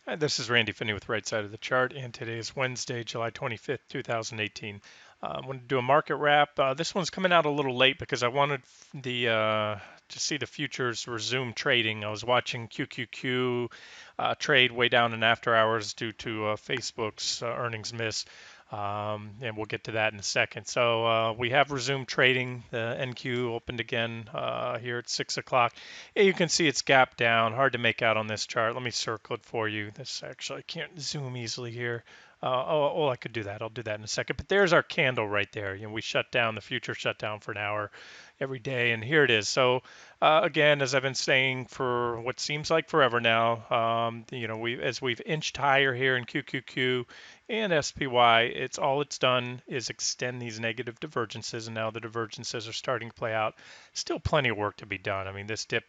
Hi, this is Randy Finney with Right Side of the Chart, and today is Wednesday, July 25th, 2018. I'm going to do a market wrap. This one's coming out a little late because I wanted the to see the futures resume trading. I was watching QQQ trade way down in after hours due to Facebook's earnings miss. And we'll get to that in a second. So we have resumed trading. The NQ opened again here at 6 o'clock. Yeah, you can see it's gapped down. Hard to make out on this chart. Let me circle it for you. This actually, I can't zoom easily here. I could do that. I'll do that in a second. But there's our candle right there. We shut down, the future shut down for an hour every day, and here it is. So again, as I've been saying for what seems like forever now, we've inched higher here in QQQ and SPY, it's done is extend these negative divergences, and now the divergences are starting to play out. Still plenty of work to be done. I mean, this dip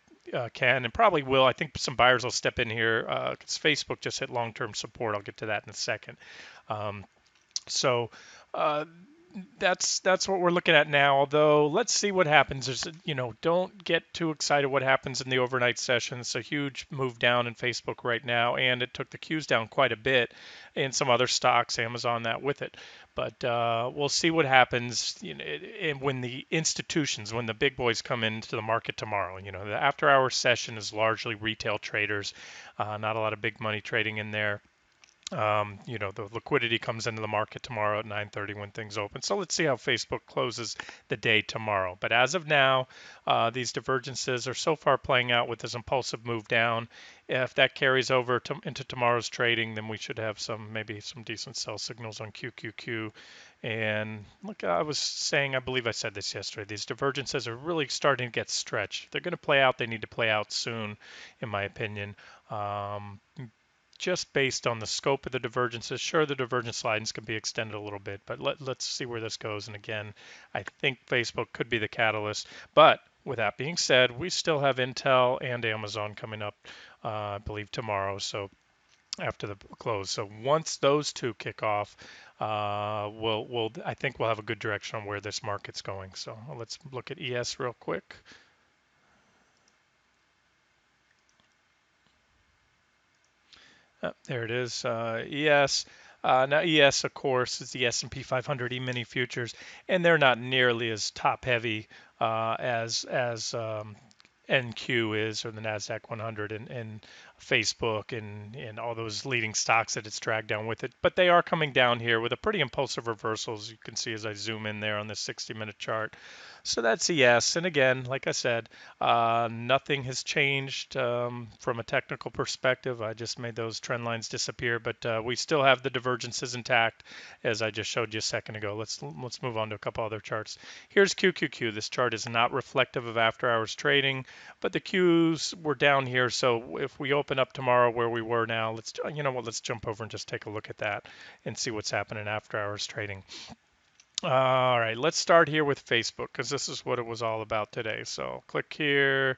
can and probably will. I think some buyers will step in here because Facebook just hit long-term support. I'll get to that in a second. Um, so uh, that's what we're looking at now. Although let's see what happens. Don't get too excited what happens in the overnight session. It's a huge move down in Facebook right now, and it took the Qs down quite a bit in some other stocks, Amazon that with it. But we'll see what happens. And when the institutions, when the big boys come into the market tomorrow, the after-hour session is largely retail traders, not a lot of big money trading in there. The liquidity comes into the market tomorrow at 9:30 when things open. So let's see how Facebook closes the day tomorrow. But as of now, these divergences are so far playing out with this impulsive move down. If that carries over into tomorrow's trading, then we should have maybe some decent sell signals on QQQ. And look, I was saying, I believe I said this yesterday, these divergences are really starting to get stretched. If they're going to play out, they need to play out soon, in my opinion. Um, just based on the scope of the divergences. Sure, the divergence lines can be extended a little bit, but let's see where this goes. And again, I think Facebook could be the catalyst. But with that being said, we still have Intel and Amazon coming up, I believe, tomorrow. So after the close. So once those two kick off, I think we'll have a good direction on where this market's going. So let's look at ES real quick. There it is. ES. Now ES, of course, is the S&P 500 E-mini futures, and they're not nearly as top-heavy as NQ is, or the Nasdaq 100, and Facebook and all those leading stocks that it's dragged down with it. But they are coming down here with a pretty impulsive reversal, as you can see as I zoom in there on this 60-minute chart. So that's ES. And again, like I said, nothing has changed from a technical perspective. I just made those trend lines disappear, but we still have the divergences intact, as I just showed you a second ago. Let's move on to a couple other charts. Here's QQQ. This chart is not reflective of after-hours trading, but the Qs were down here. So if we open up tomorrow where we were now, let's jump over and just take a look at that and see what's happening after-hours trading. All right, let's start here with Facebook because this is what it was all about today. So click here,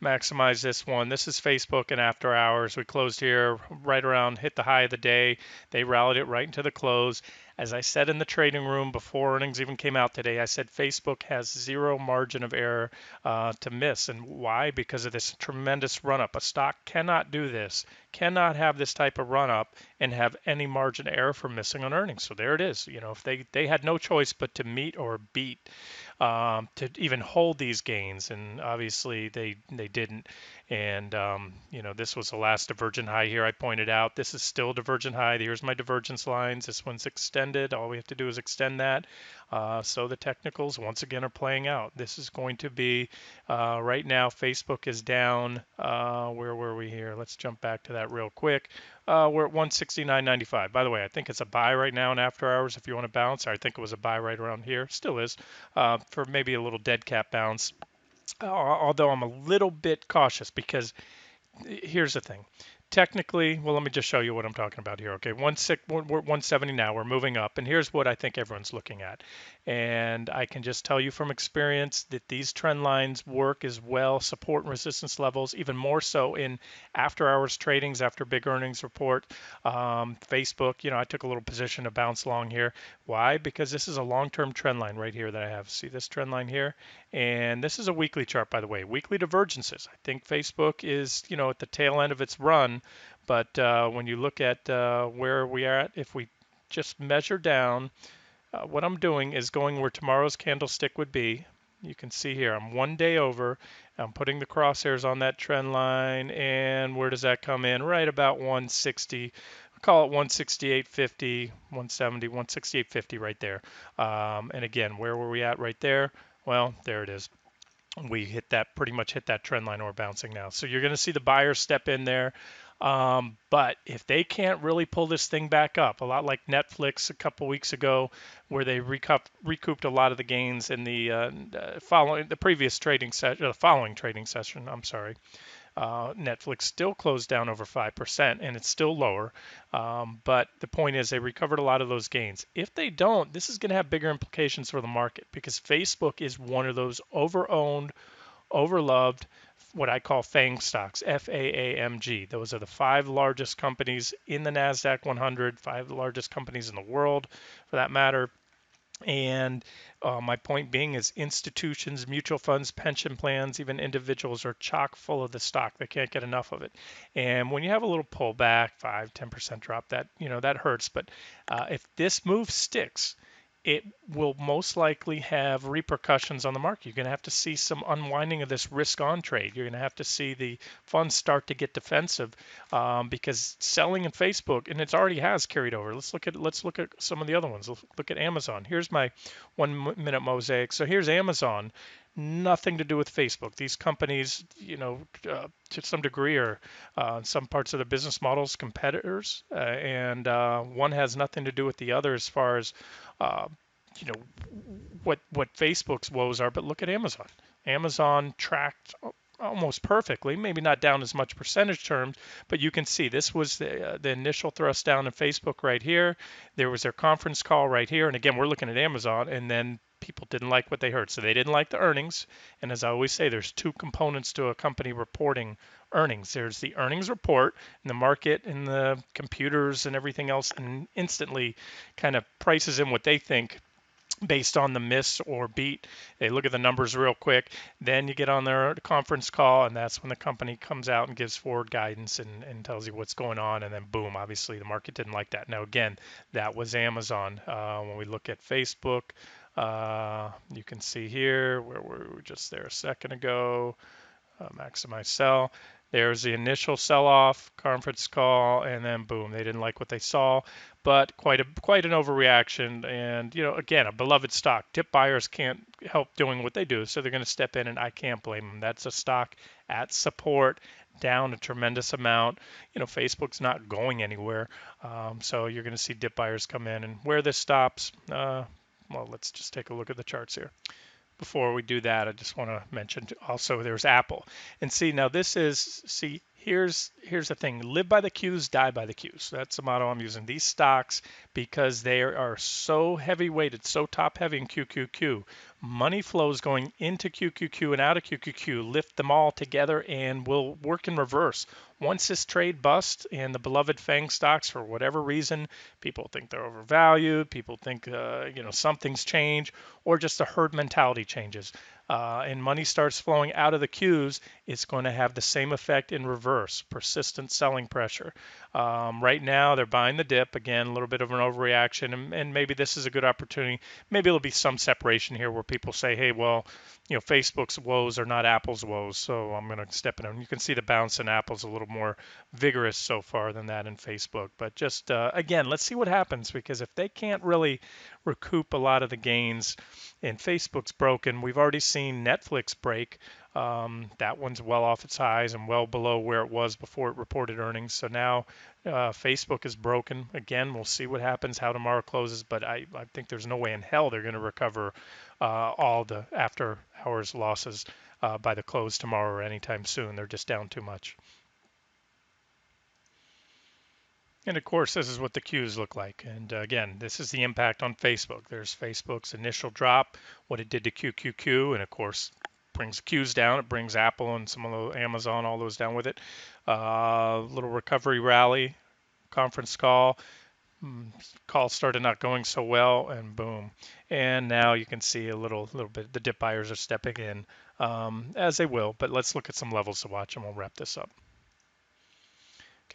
maximize this one. This is Facebook and after hours. We closed here right around, hit the high of the day. They rallied it right into the close. As I said in the trading room before earnings even came out today, I said Facebook has zero margin of error to miss. And why? Because of this tremendous run up. A stock cannot do this, cannot have this type of run up and have any margin of error for missing on earnings. So there it is. If they had no choice but to meet or beat to even hold these gains, and obviously they didn't. And this was the last divergent high here. I pointed out this is still a divergent high. Here's my divergence lines. This one's extended. All we have to do is extend that. So the technicals once again are playing out. This is going to be right now. Facebook is down. Where were we here? Let's jump back to that real quick. We're at 169.95. By the way, I think it's a buy right now in after hours if you want to bounce. I think it was a buy right around here. Still is for maybe a little dead cat bounce. Although I'm a little bit cautious because here's the thing. Technically, well, let me just show you what I'm talking about here. Okay, we're 170 now. We're moving up, and here's what I think everyone's looking at. And I can just tell you from experience that these trend lines work as well, support and resistance levels, even more so in after-hours tradings after big earnings report. Facebook, I took a little position to bounce along here. Why? Because this is a long-term trend line right here that I have. See this trend line here? And this is a weekly chart, by the way. Weekly divergences. I think Facebook is, at the tail end of its run again. But when you look at where we are at, if we just measure down, what I'm doing is going where tomorrow's candlestick would be. You can see here I'm 1 day over. I'm putting the crosshairs on that trend line, and where does that come in? Right about 160. I'll call it 168.50, 170, 168.50 right there. And again, where were we at right there? Well, there it is. We hit that, pretty much hit that trend line, or bouncing now. So you're going to see the buyers step in there. But if they can't really pull this thing back up, a lot like Netflix a couple weeks ago, where they recouped a lot of the gains in the previous trading session, the following trading session. I'm sorry. Netflix still closed down over 5%, and it's still lower. But the point is, they recovered a lot of those gains. If they don't, this is going to have bigger implications for the market, because Facebook is one of those overowned, overloved, what I call FAANG stocks, FAAMG. Those are the five largest companies in the NASDAQ 100, five largest companies in the world, for that matter. And my point being is institutions, mutual funds, pension plans, even individuals are chock full of the stock. They can't get enough of it. And when you have a little pullback, 5, 10% drop, that that hurts. But if this move sticks, it will most likely have repercussions on the market. You're going to have to see some unwinding of this risk-on trade. You're going to have to see the funds start to get defensive because selling in Facebook, and it already has carried over. Let's look at some of the other ones. Let's look at Amazon. Here's my 1 minute mosaic. So here's Amazon. Nothing to do with Facebook. These companies, to some degree, are some parts of the business models competitors, and one has nothing to do with the other as far as uh, you know what Facebook's woes are. But look at Amazon. Amazon tracked almost perfectly, maybe not down as much percentage terms, but you can see this was the initial thrust down in Facebook right here. There was their conference call right here, and again, we're looking at Amazon, and then people didn't like what they heard, so they didn't like the earnings. And as I always say, there's two components to a company reporting earnings. There's the earnings report, and the market and the computers and everything else, and instantly kind of prices in what they think based on the miss or beat. They look at the numbers real quick. Then you get on their conference call, and that's when the company comes out and gives forward guidance and tells you what's going on. And then boom, obviously the market didn't like that. Now again, that was Amazon. When we look at Facebook, you can see here where we were just there a second ago. Maximize sell. There's the initial sell-off, conference call, and then boom, they didn't like what they saw, but quite an overreaction. And again, a beloved stock. Dip buyers can't help doing what they do, so they're going to step in, and I can't blame them. That's a stock at support, down a tremendous amount. Facebook's not going anywhere, so you're going to see dip buyers come in. And where this stops, well, let's just take a look at the charts here. Before we do that, I just want to mention also there's Apple. And see, now here's the thing. Live by the cues, die by the cues. That's the motto I'm using. These stocks, because they are so heavy weighted, so top heavy in QQQ, money flows going into QQQ and out of QQQ, lift them all together and will work in reverse. Once this trade busts and the beloved FANG stocks, for whatever reason, people think they're overvalued, people think something's changed, or just the herd mentality changes, and money starts flowing out of the queues, it's going to have the same effect in reverse, persistent selling pressure. Right now, they're buying the dip. Again, a little bit of an overreaction, and maybe this is a good opportunity. Maybe there'll be some separation here where people say, hey, well, Facebook's woes are not Apple's woes, so I'm going to step in. And you can see the bounce in Apple's a little more vigorous so far than that in Facebook. But just, again, let's see what happens, because if they can't really recoup a lot of the gains, and Facebook's broken. We've already seen Netflix break. That one's well off its highs and well below where it was before it reported earnings. So now Facebook is broken. Again, we'll see what happens, how tomorrow closes, but I think there's no way in hell they're going to recover all the after hours losses by the close tomorrow or anytime soon. They're just down too much. And of course, this is what the Qs look like. And again, this is the impact on Facebook. There's Facebook's initial drop, what it did to QQQ, and of course, brings Qs down. It brings Apple and some of the Amazon, all those down with it. Little recovery rally, conference call. Call started not going so well, and boom. And now you can see a little bit. The dip buyers are stepping in, as they will. But let's look at some levels to watch, and we'll wrap this up.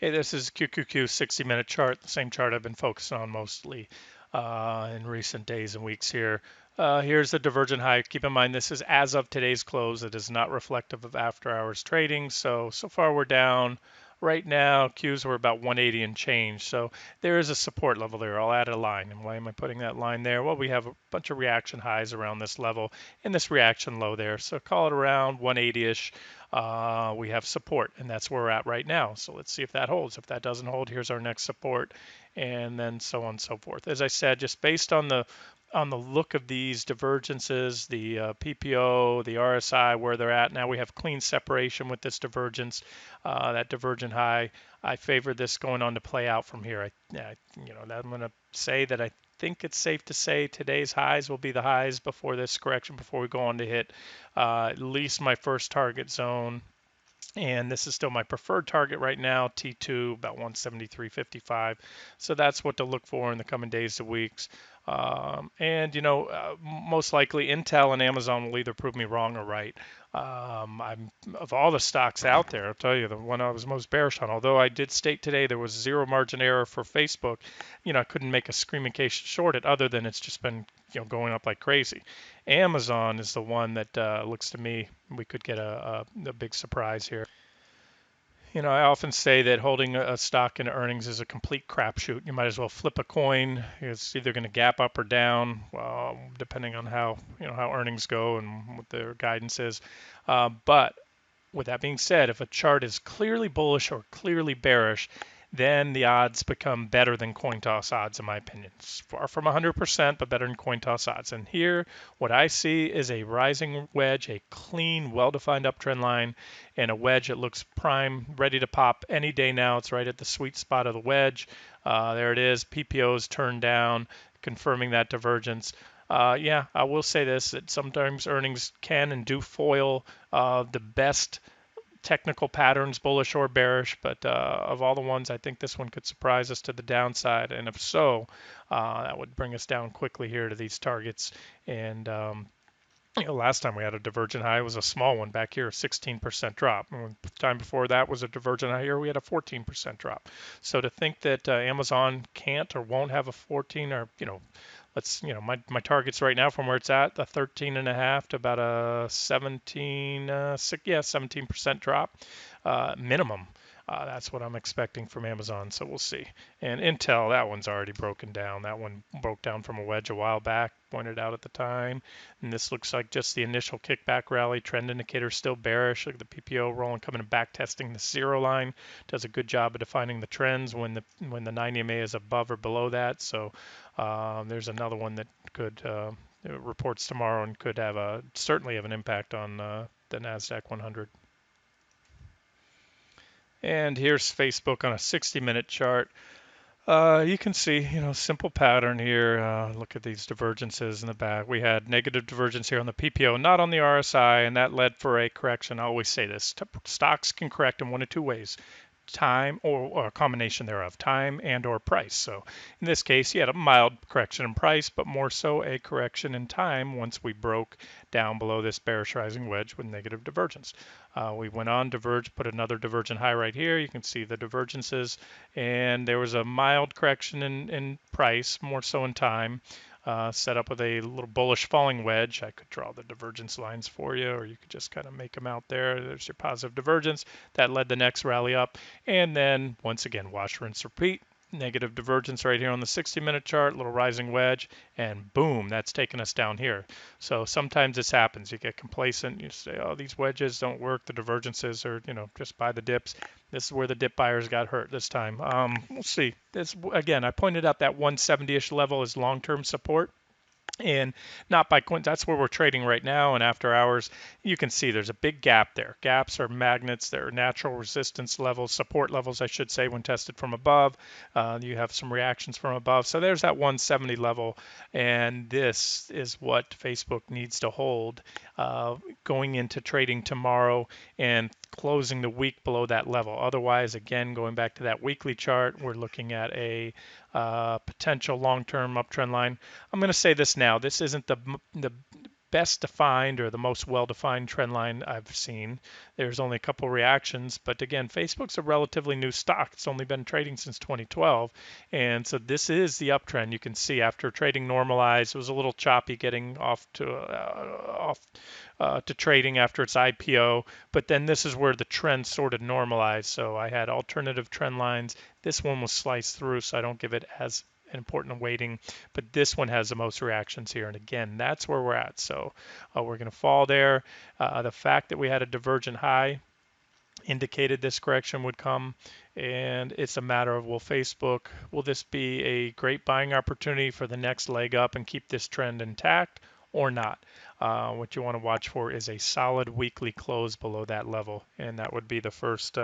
Hey, this is QQQ 60-minute chart, the same chart I've been focusing on mostly in recent days and weeks here. Here's the divergent high. Keep in mind this is as of today's close. It is not reflective of after hours trading. So far we're down. Right now, Qs were about 180 and change. So there is a support level there. I'll add a line. And why am I putting that line there? Well, we have a bunch of reaction highs around this level and this reaction low there. So call it around 180-ish. We have support, and that's where we're at right now. So let's see if that holds. If that doesn't hold, here's our next support, and then so on and so forth. As I said, just based on the look of these divergences, the PPO, the RSI, where they're at. Now we have clean separation with this divergence, that divergent high. I favor this going on to play out from here. I'm going to say that I think it's safe to say today's highs will be the highs before this correction, before we go on to hit at least my first target zone. And this is still my preferred target right now, T2, about 173.55. So that's what to look for in the coming days to weeks. Most likely Intel and Amazon will either prove me wrong or right. I'm of all the stocks out there, I'll tell you the one I was most bearish on. Although I did state today there was zero margin error for Facebook, I couldn't make a screaming case short it, other than it's just been going up like crazy. Amazon is the one that looks to me we could get a big surprise here. I often say that holding a stock in earnings is a complete crapshoot. You might as well flip a coin. It's either going to gap up or down, depending on how earnings go and what their guidance is. But with that being said, if a chart is clearly bullish or clearly bearish, then the odds become better than coin toss odds, in my opinion. It's far from 100%, but better than coin toss odds. And here, what I see is a rising wedge, a clean, well-defined uptrend line, and a wedge that looks prime, ready to pop any day now. It's right at the sweet spot of the wedge. There it is. PPOs turned down, confirming that divergence. I will say this, that sometimes earnings can and do foil the best technical patterns, bullish or bearish, but of all the ones, I think this one could surprise us to the downside. And if so, that would bring us down quickly here to these targets. And last time we had a divergent high was a small one back here, a 16% drop. And the time before that was a divergent high here, we had a 14% drop. So to think that Amazon can't or won't have a 14, or my targets right now from where it's at, the 13.5 to about a 17% drop minimum. That's what I'm expecting from Amazon, so we'll see. And Intel, that one's already broken down. That one broke down from a wedge a while back, pointed out at the time. And this looks like just the initial kickback rally. Trend indicator still bearish. Look at the PPO rolling, coming and back testing the zero line. Does a good job of defining the trends when the 90 MA is above or below that. So there's another one that could reports tomorrow and could certainly have an impact on the Nasdaq 100. And here's Facebook on a 60-minute chart. You can see, simple pattern here. Look at these divergences in the back. We had negative divergence here on the PPO, not on the RSI, and that led for a correction. I always say this, stocks can correct in one of two ways: time or a combination thereof, time and or price. So in this case, you had a mild correction in price, but more so a correction in time once we broke down below this bearish rising wedge with negative divergence. We went on, diverged, put another divergent high right here. You can see the divergences, and there was a mild correction in price, more so in time. Set up with a little bullish falling wedge. I could draw the divergence lines for you, or you could just kind of make them out there. There's your positive divergence. That led the next rally up. And then, once again, wash, rinse, repeat. Negative divergence right here on the 60-minute chart, little rising wedge, and boom, that's taken us down here. So sometimes this happens. You get complacent. You say, oh, these wedges don't work. The divergences are, just buy the dips. This is where the dip buyers got hurt this time. We'll see. This again, I pointed out that 170-ish level is long-term support. And not by coincidence, that's where we're trading right now. And after hours, you can see there's a big gap there. Gaps are magnets. They're natural resistance levels, support levels, I should say, when tested from above. You have some reactions from above. So there's that 170 level. And this is what Facebook needs to hold going into trading tomorrow and closing the week below that level. Otherwise, again, going back to that weekly chart, we're looking at a potential long-term uptrend line. I'm going to say this now. This isn't the best defined or the most well-defined trend line I've seen. There's only a couple reactions, but again, Facebook's a relatively new stock. It's only been trading since 2012, and so this is the uptrend. You can see after trading normalized, it was a little choppy getting off to trading after its IPO, but then this is where the trend sort of normalized. So I had alternative trend lines. This one was sliced through, so I don't give it as an important weighting, but this one has the most reactions here. And again, that's where we're at. So we're going to fall there. The fact that we had a divergent high indicated this correction would come, and it's a matter of will this be a great buying opportunity for the next leg up and keep this trend intact or not? What you want to watch for is a solid weekly close below that level, and that would be the first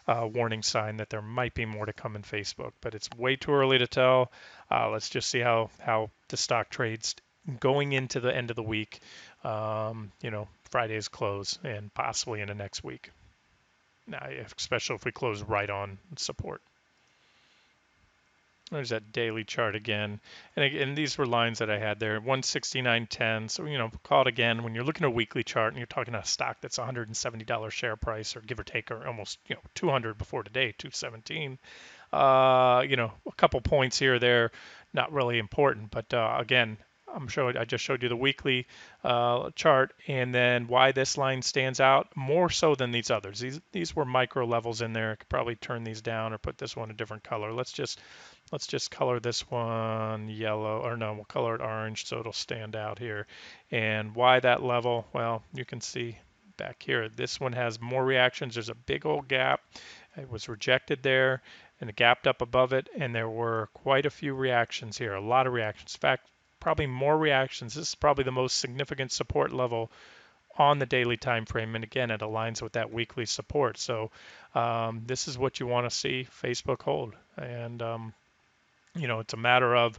warning sign that there might be more to come in Facebook, but it's way too early to tell. Let's just see how the stock trades going into the end of the week, Friday's close, and possibly into next week. Now, especially if we close right on support. There's that daily chart again. And again, these were lines that I had there, 169.10. So, call it again. When you're looking at a weekly chart and you're talking about a stock that's $170 share price or give or take, or almost, 200 before today, 217. A couple points here or there, not really important. But again, I just showed you the weekly chart, and then why this line stands out more so than these others. These were micro levels in there. I could probably turn these down or put this one a different color. Let's just color this one yellow, or no, we'll color it orange so it'll stand out here. And why that level? Well, you can see back here, this one has more reactions. There's a big old gap. It was rejected there, and it gapped up above it, and there were quite a few reactions here, a lot of reactions. In fact, probably more reactions. This is probably the most significant support level on the daily time frame, and again, it aligns with that weekly support. So this is what you want to see Facebook hold, and it's a matter of,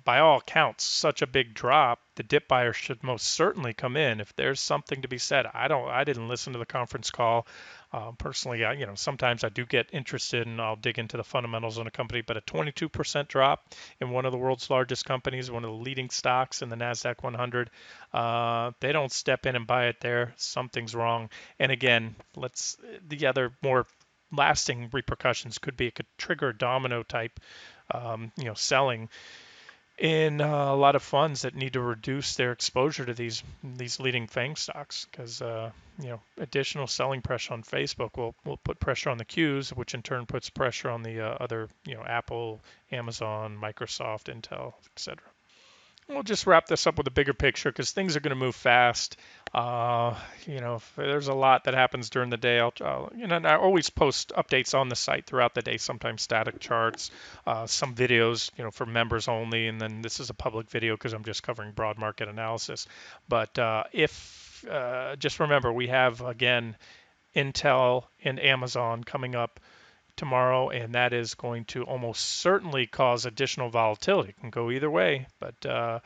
by all accounts, such a big drop. The dip buyers should most certainly come in. If there's something to be said, I didn't listen to the conference call. Personally, sometimes I do get interested and I'll dig into the fundamentals on a company, but a 22% drop in one of the world's largest companies, one of the leading stocks in the NASDAQ 100, they don't step in and buy it there. Something's wrong. And again, the other more lasting repercussions could trigger domino type selling in a lot of funds that need to reduce their exposure to these leading FAANG stocks, because additional selling pressure on Facebook will put pressure on the Qs, which in turn puts pressure on the other Apple, Amazon, Microsoft, Intel, etc. We'll just wrap this up with a bigger picture because things are going to move fast. If there's a lot that happens during the day, and I always post updates on the site throughout the day, sometimes static charts, some videos, for members only, and then this is a public video because I'm just covering broad market analysis. But if just remember, we have, again, Intel and Amazon coming up tomorrow, and that is going to almost certainly cause additional volatility. It can go either way, but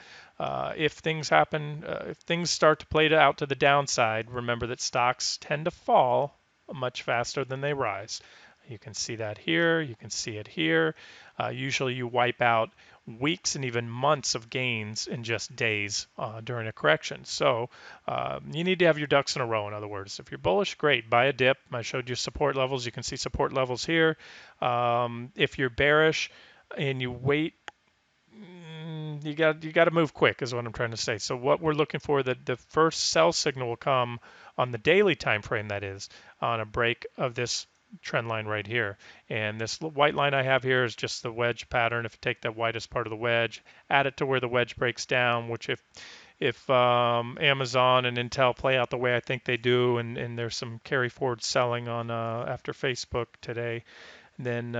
if things happen, if things start to play out to the downside, remember that stocks tend to fall much faster than they rise. You can see that here. You can see it here. Usually you wipe out weeks and even months of gains in just days during a correction. So you need to have your ducks in a row. In other words, if you're bullish, great, buy a dip. I showed you support levels. You can see support levels here. If you're bearish and you wait, you got to move quick is what I'm trying to say. So what we're looking for, the first sell signal will come on the daily time frame, that is, on a break of this trend line right here. And this white line I have here is just the wedge pattern. If you take the widest part of the wedge, add it to where the wedge breaks down, which if Amazon and Intel play out the way I think they do, and there's some carry forward selling on after Facebook today, then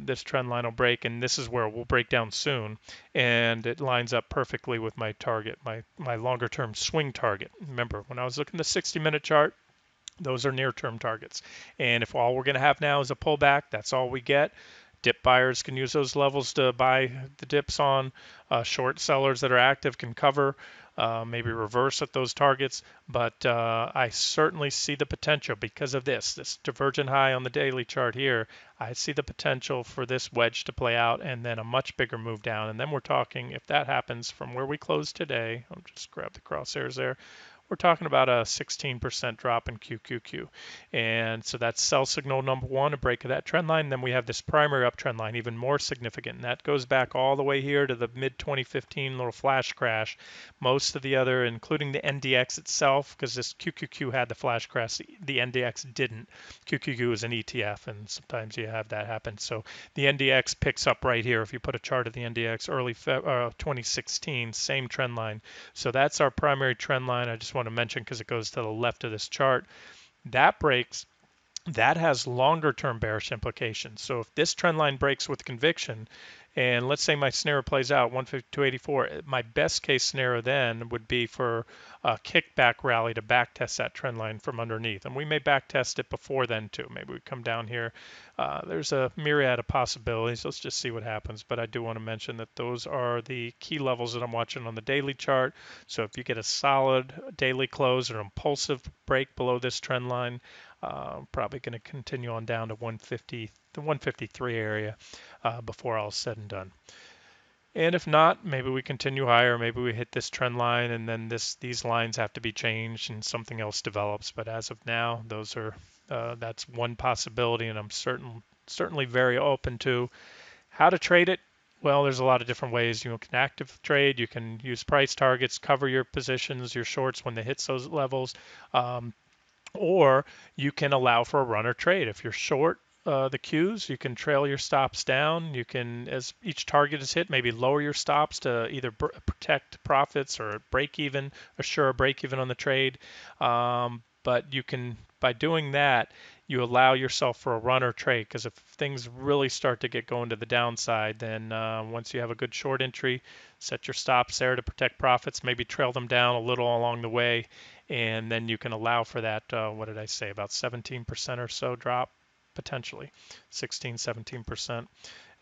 this trend line will break, and this is where we'll break down soon, and it lines up perfectly with my target, my longer term swing target. Remember, when I was looking at the 60-minute chart, those are near-term targets. And if all we're going to have now is a pullback, that's all we get. Dip buyers can use those levels to buy the dips on. Short sellers that are active can cover maybe reverse at those targets. But I certainly see the potential because of this divergent high on the daily chart here. I see the potential for this wedge to play out and then a much bigger move down. And then we're talking, if that happens from where we closed today, I'll just grab the crosshairs there. We're talking about a 16% drop in QQQ. And so that's sell signal number one, a break of that trend line. Then we have this primary uptrend line, even more significant. And that goes back all the way here to the mid 2015 little flash crash. Most of the other, including the NDX itself, because this QQQ had the flash crash, the NDX didn't. QQQ is an ETF, and sometimes you have that happen. So the NDX picks up right here. If you put a chart of the NDX early 2016, same trend line. So that's our primary trend line. I just want to mention because it goes to the left of this chart. That breaks. That has longer term bearish implications. So if this trend line breaks with conviction, and let's say my scenario plays out 152.84, my best case scenario then would be for a kickback rally to backtest that trend line from underneath. And we may backtest it before then too. Maybe we come down here. There's a myriad of possibilities. Let's just see what happens. But I do want to mention that those are the key levels that I'm watching on the daily chart. So if you get a solid daily close or impulsive break below this trend line, probably going to continue on down to 150, the 153 area before all is said and done. And if not, maybe we continue higher. Maybe we hit this trend line, and then these lines have to be changed, and something else develops. But as of now, those are that's one possibility, and I'm certainly very open to how to trade it. Well, there's a lot of different ways. You can active trade. You can use price targets, cover your positions, your shorts when they hit those levels. Or you can allow for a runner trade. If you're short the cues, you can trail your stops down. You can, as each target is hit, maybe lower your stops to either protect profits or break even, assure a break even on the trade. But you can, by doing that, you allow yourself for a runner trade, because if things really start to get going to the downside, then once you have a good short entry, set your stops there to protect profits, maybe trail them down a little along the way, and then you can allow for that, what did I say, about 17% or so drop, potentially 16, 17%.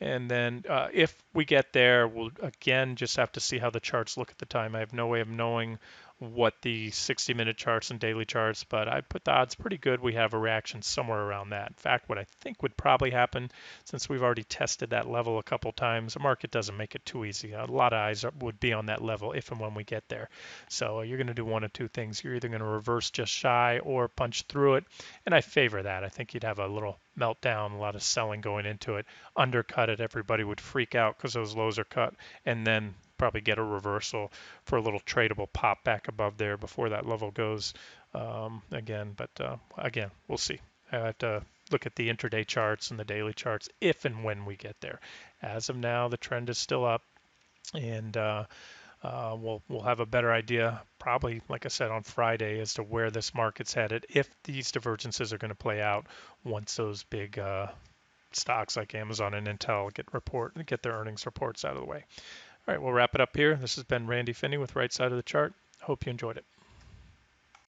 And then if we get there, we'll again just have to see how the charts look at the time. I have no way of knowing what the 60-minute charts and daily charts, but I put the odds pretty good we have a reaction somewhere around that. In fact, what I think would probably happen, since we've already tested that level a couple times, the market doesn't make it too easy. A lot of eyes would be on that level if and when we get there. So you're going to do one of two things. You're either going to reverse just shy or punch through it, and I favor that. I think you'd have a little meltdown, a lot of selling going into it, undercut it, everybody would freak out because those lows are cut, and then probably get a reversal for a little tradable pop back above there before that level goes again. But again, we'll see. I have to look at the intraday charts and the daily charts if and when we get there. As of now, the trend is still up, and we'll have a better idea probably, like I said, on Friday as to where this market's headed if these divergences are going to play out once those big stocks like Amazon and Intel get their earnings reports out of the way. All right, we'll wrap it up here. This has been Randy Finney with Right Side of the Chart. Hope you enjoyed it.